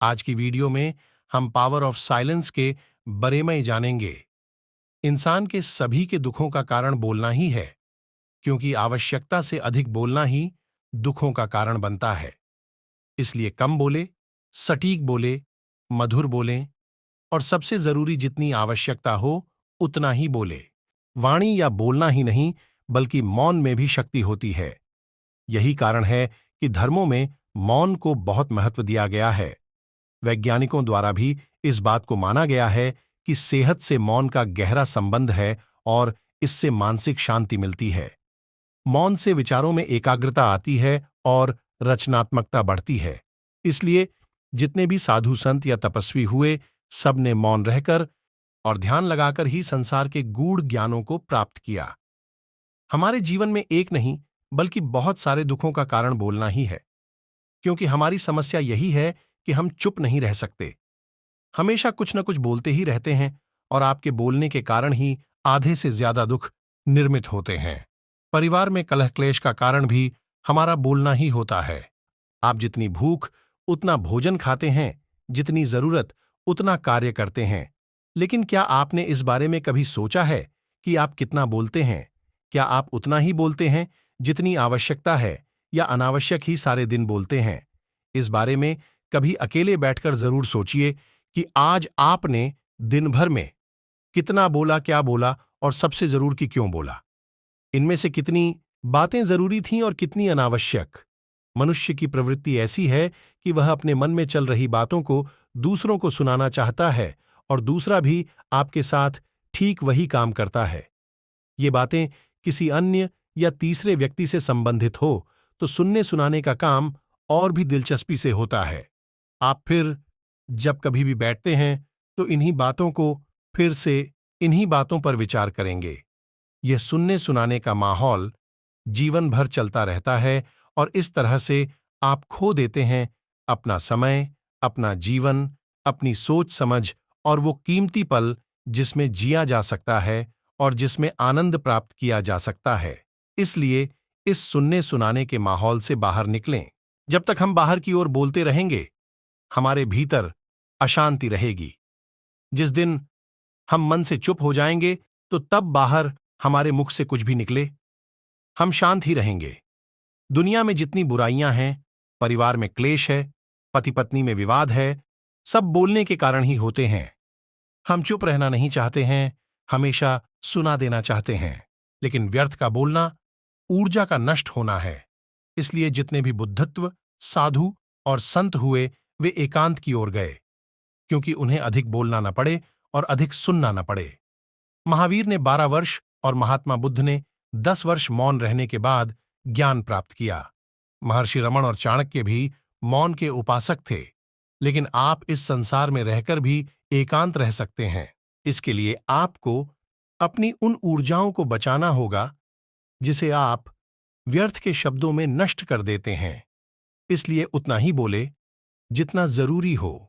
आज की वीडियो में हम पावर ऑफ साइलेंस के बारे में जानेंगे। इंसान के सभी के दुखों का कारण बोलना ही है, क्योंकि आवश्यकता से अधिक बोलना ही दुखों का कारण बनता है। इसलिए कम बोले, सटीक बोले, मधुर बोलें और सबसे जरूरी जितनी आवश्यकता हो उतना ही बोले। वाणी या बोलना ही नहीं, बल्कि मौन में भी शक्ति होती है। यही कारण है कि धर्मों में मौन को बहुत महत्व दिया गया है। वैज्ञानिकों द्वारा भी इस बात को माना गया है कि सेहत से मौन का गहरा संबंध है और इससे मानसिक शांति मिलती है। मौन से विचारों में एकाग्रता आती है और रचनात्मकता बढ़ती है। इसलिए जितने भी साधु संत या तपस्वी हुए, सब ने मौन रहकर और ध्यान लगाकर ही संसार के गूढ़ ज्ञानों को प्राप्त किया। हमारे जीवन में एक नहीं, बल्कि बहुत सारे दुखों का कारण बोलना ही है, क्योंकि हमारी समस्या यही है कि हम चुप नहीं रह सकते। हमेशा कुछ न कुछ बोलते ही रहते हैं और आपके बोलने के कारण ही आधे से ज्यादा दुख निर्मित होते हैं। परिवार में कलह क्लेश का कारण भी हमारा बोलना ही होता है। आप जितनी भूख उतना भोजन खाते हैं, जितनी जरूरत उतना कार्य करते हैं। लेकिन क्या आपने इस बारे में कभी सोचा है कि आप कितना बोलते हैं? क्या आप उतना ही बोलते हैं जितनी आवश्यकता है, या अनावश्यक ही सारे दिन बोलते हैं? इस बारे में कभी अकेले बैठकर जरूर सोचिए कि आज आपने दिन भर में कितना बोला, क्या बोला और सबसे जरूर कि क्यों बोला। इनमें से कितनी बातें जरूरी थीं और कितनी अनावश्यक। मनुष्य की प्रवृत्ति ऐसी है कि वह अपने मन में चल रही बातों को दूसरों को सुनाना चाहता है और दूसरा भी आपके साथ ठीक वही काम करता है। ये बातें किसी अन्य या तीसरे व्यक्ति से संबंधित हो तो सुनने सुनाने का काम और भी दिलचस्पी से होता है। आप फिर जब कभी भी बैठते हैं तो इन्हीं बातों को फिर से इन्हीं बातों पर विचार करेंगे। यह सुनने सुनाने का माहौल जीवन भर चलता रहता है और इस तरह से आप खो देते हैं अपना समय, अपना जीवन, अपनी सोच समझ और वो कीमती पल जिसमें जिया जा सकता है और जिसमें आनंद प्राप्त किया जा सकता है। इसलिए इस सुनने सुनाने के माहौल से बाहर निकलें। जब तक हम बाहर की ओर बोलते रहेंगे, हमारे भीतर अशांति रहेगी। जिस दिन हम मन से चुप हो जाएंगे, तो तब बाहर हमारे मुख से कुछ भी निकले, हम शांत ही रहेंगे। दुनिया में जितनी बुराइयां हैं, परिवार में क्लेश है, पति पत्नी में विवाद है, सब बोलने के कारण ही होते हैं। हम चुप रहना नहीं चाहते हैं, हमेशा सुना देना चाहते हैं। लेकिन व्यर्थ का बोलना ऊर्जा का नष्ट होना है। इसलिए जितने भी बुद्धत्व, साधु और संत हुए, वे एकांत की ओर गए, क्योंकि उन्हें अधिक बोलना न पड़े और अधिक सुनना न पड़े। महावीर ने 12 वर्ष और महात्मा बुद्ध ने 10 वर्ष मौन रहने के बाद ज्ञान प्राप्त किया। महर्षि रमण और चाणक्य भी मौन के उपासक थे। लेकिन आप इस संसार में रहकर भी एकांत रह सकते हैं। इसके लिए आपको अपनी उन ऊर्जाओं को बचाना होगा जिसे आप व्यर्थ के शब्दों में नष्ट कर देते हैं। इसलिए उतना ही बोले जितना जरूरी हो।